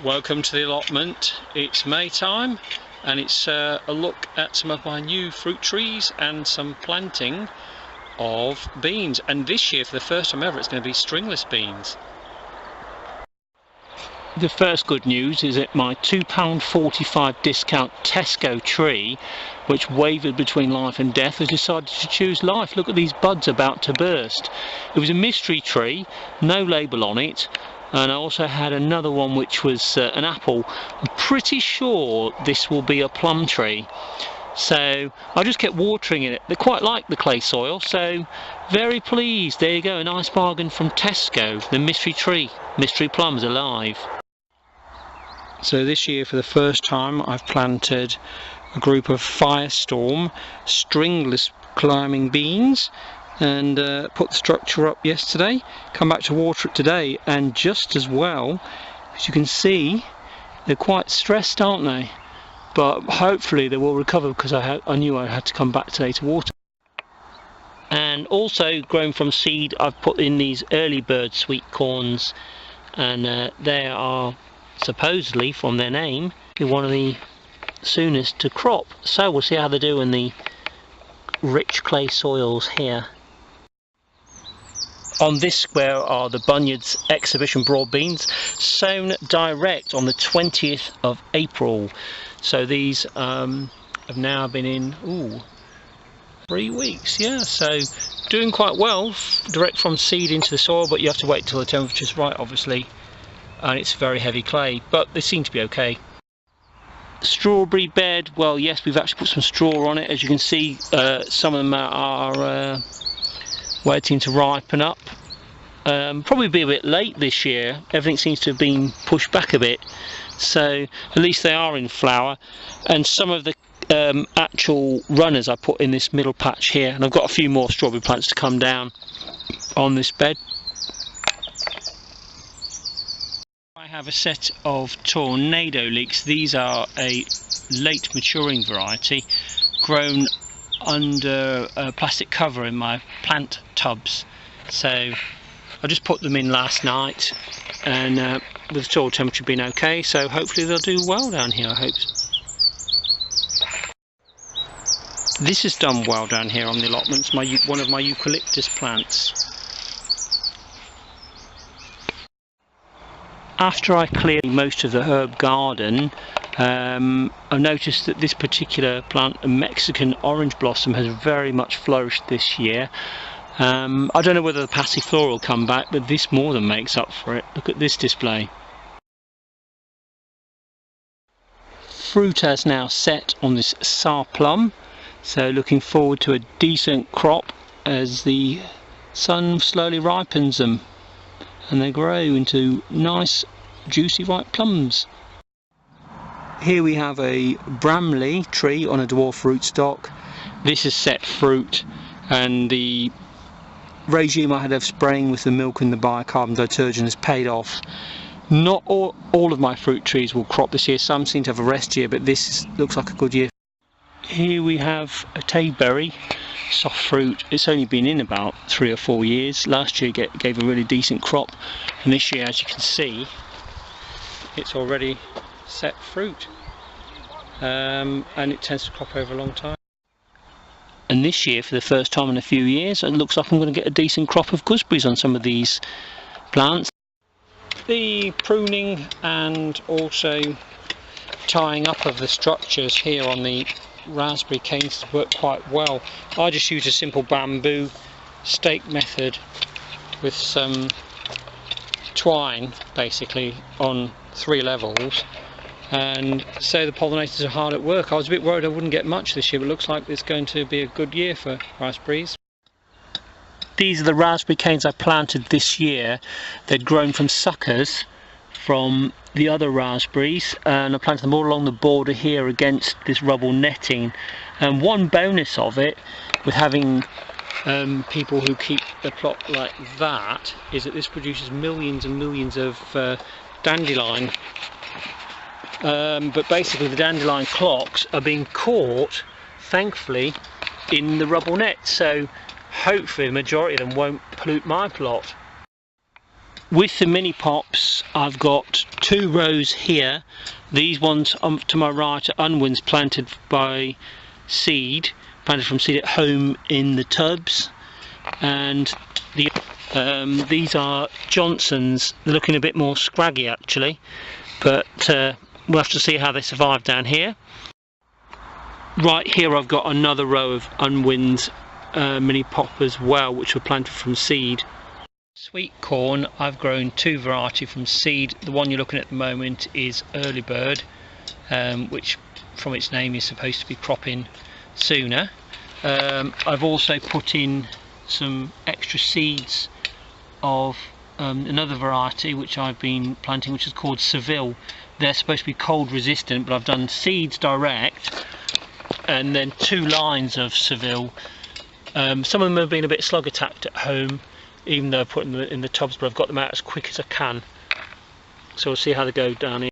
Welcome to the allotment. It's May time and it's a look at some of my new fruit trees and some planting of beans, and this year for the first time ever it's going to be stringless beans. The first good news is that my £2.45 discount Tesco tree, which wavered between life and death, has decided to choose life. Look at these buds about to burst. It was a mystery tree, no label on it. And I also had another one which was an apple. I'm pretty sure this will be a plum tree. So I just kept watering it. They quite like the clay soil, so very pleased. There you go, a nice bargain from Tesco. The mystery tree, mystery plums alive. So this year for the first time I've planted a group of Firestorm stringless climbing beans, and put the structure up yesterday, come back to water it today, and just as well, as you can see, they're quite stressed, aren't they? But hopefully they will recover, because I knew I had to come back today to water. And also grown from seed, I've put in these early bird sweet corns, and they are supposedly, from their name, one of the soonest to crop. So we'll see how they do in the rich clay soils here. On this square are the Bunyard's exhibition broad beans, sown direct on the 20th of April. So these have now been in 3 weeks, yeah, so doing quite well, direct from seed into the soil, but you have to wait till the temperature's right, obviously, and it's very heavy clay, but they seem to be okay. Strawberry bed, well yes, we've actually put some straw on it. As you can see, some of them are waiting to ripen up. Probably be a bit late this year. Everything seems to have been pushed back a bit, so at least they are in flower. And some of the actual runners I put in this middle patch here, and I've got a few more strawberry plants to come down on this bed. I have a set of tornado leeks. These are a late maturing variety grown under a plastic cover in my plant tubs. So I just put them in last night, and with the soil temperature being okay, so hopefully they'll do well down here, I hope. This has done well down here on the allotments, one of my eucalyptus plants. After I cleared most of the herb garden, I've noticed that this particular plant, a Mexican orange blossom, has very much flourished this year. I don't know whether the passiflora will come back, but this more than makes up for it. Look at this display. Fruit has now set on this sour plum, so looking forward to a decent crop as the sun slowly ripens them and they grow into nice juicy ripe plums. Here we have a Bramley tree on a dwarf rootstock. This has set fruit, and the regime I had of spraying with the milk and the bicarbon detergent has paid off. Not all of my fruit trees will crop this year. Some seem to have a rest year, but this looks like a good year. Here we have a tabeberry, soft fruit. It's only been in about 3 or 4 years. Last year it gave a really decent crop, and this year, as you can see, it's already set fruit, and it tends to crop over a long time. And this year, for the first time in a few years, it looks like I'm going to get a decent crop of gooseberries on some of these plants. The pruning and also tying up of the structures here on the raspberry canes has worked quite well. I just use a simple bamboo stake method with some twine basically on 3 levels, and so the pollinators are hard at work. I was a bit worried I wouldn't get much this year, but it looks like it's going to be a good year for raspberries. These are the raspberry canes I planted this year. They'd grown from suckers from the other raspberries, and I planted them all along the border here against this rubble netting. And one bonus of it, with having people who keep the plot like that, is that this produces millions and millions of dandelion. But basically the dandelion clocks are being caught, thankfully, in the rubble net, so hopefully the majority of them won't pollute my plot. with the mini pops, I've got 2 rows here. These ones to my right are unwinds planted by seed, planted from seed at home in the tubs, and these are Johnsons. They're looking a bit more scraggy actually, but we'll have to see how they survive down here. Right here I've got another row of unwinds mini pop as well, which were planted from seed. Sweet corn, I've grown 2 varieties from seed. The one you're looking at the moment is Early Bird, which from its name is supposed to be cropping sooner. I've also put in some extra seeds of another variety which I've been planting, which is called Seville. They're supposed to be cold resistant, but I've done seeds direct and then 2 lines of Seville. Some of them have been a bit slug attacked at home, even though I put them in the tubs, but I've got them out as quick as I can. So we'll see how they go down here.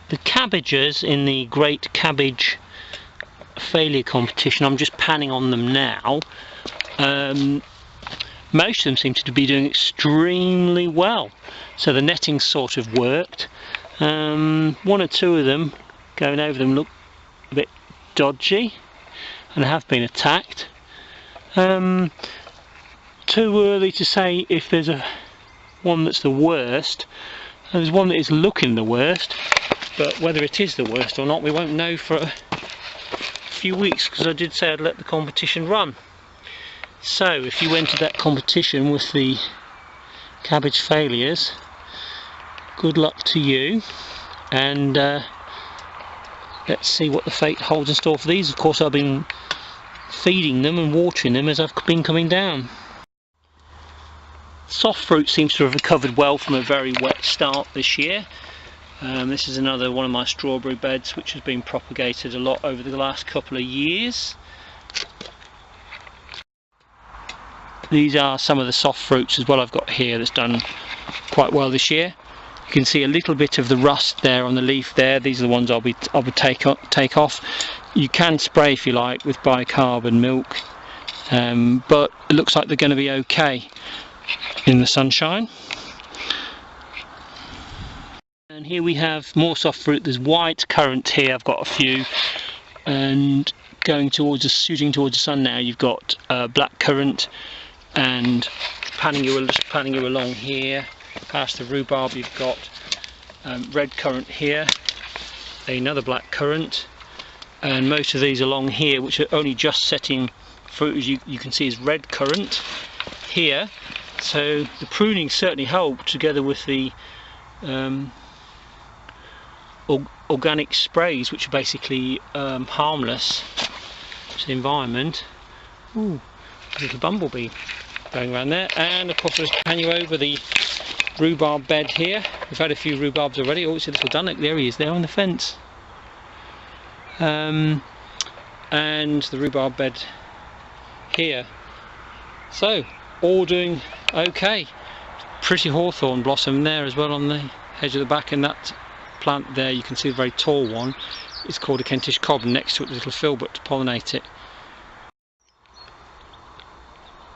The cabbages in the Great Cabbage Failure competition, I'm just panning on them now. Most of them seem to be doing extremely well. So the netting sort of worked. 1 or 2 of them going over them look a bit dodgy and have been attacked. Too early to say if there's one that's the worst. There's one that is looking the worst, but whether it is the worst or not we won't know for a few weeks, because I did say I'd let the competition run. So if you entered that competition with the cabbage failures, good luck to you, and let's see what the fate holds in store for these. Of course I've been feeding them and watering them as I've been coming down. Soft fruit seems to have recovered well from a very wet start this year. This is another one of my strawberry beds which has been propagated a lot over the last couple of years. These are some of the soft fruits as well I've got here that's done quite well this year. You can see a little bit of the rust there on the leaf there. These are the ones I would take off. You can spray if you like with bicarb and milk, but it looks like they're going to be okay in the sunshine. And here we have more soft fruit. There's white currant here, I've got a few, and shooting towards the sun now you've got black currant, and panning you along here past the rhubarb you've got red currant here, another black currant, and most of these along here which are only just setting fruit, as you can see, is red currant here. So the pruning certainly helped, together with the organic sprays, which are basically harmless to the environment. Ooh, a little bumblebee going around there, and of course I'll just pan you over the rhubarb bed here. We've had a few rhubarbs already. Oh, it's a little dunnock, there he is, there on the fence. And the rhubarb bed here. So, all doing okay. Pretty hawthorn blossom there as well on the edge of the back, and that plant there, you can see the very tall one, it's called a Kentish cob, and next to it a little filbert to pollinate it.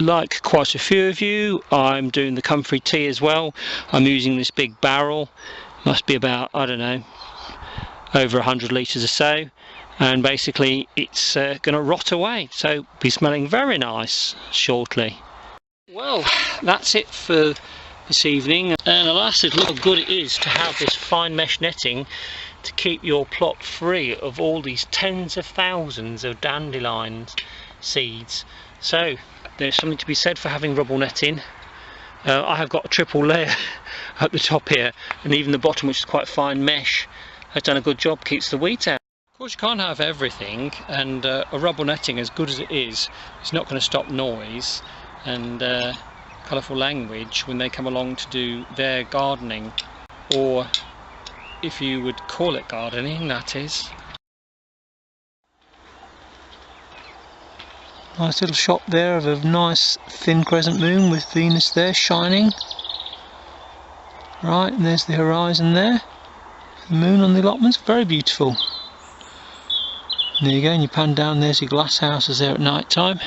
Like quite a few of you, I'm doing the comfrey tea as well. I'm using this big barrel, must be about, I don't know, over 100 litres or so, and basically it's going to rot away, so be smelling very nice shortly. Well, that's it for this evening, and alas, look how good it is to have this fine mesh netting to keep your plot free of all these tens of thousands of dandelion seeds. So there's something to be said for having rubble netting. I have got a triple layer at the top here, and even the bottom, which is quite fine mesh, has done a good job, keeps the weeds out. Of course you can't have everything, and a rubble netting, as good as it is, it's not going to stop noise and colourful language when they come along to do their gardening, or if you would call it gardening, that is. Nice little shot there of a nice thin crescent moon with Venus there shining. Right, and there's the horizon there. The moon on the allotments, very beautiful. And there you go, and you pan down, there's your glass houses there at night time.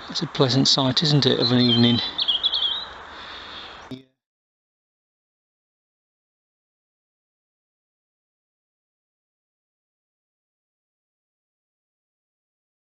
It's a pleasant sight, isn't it, of an evening.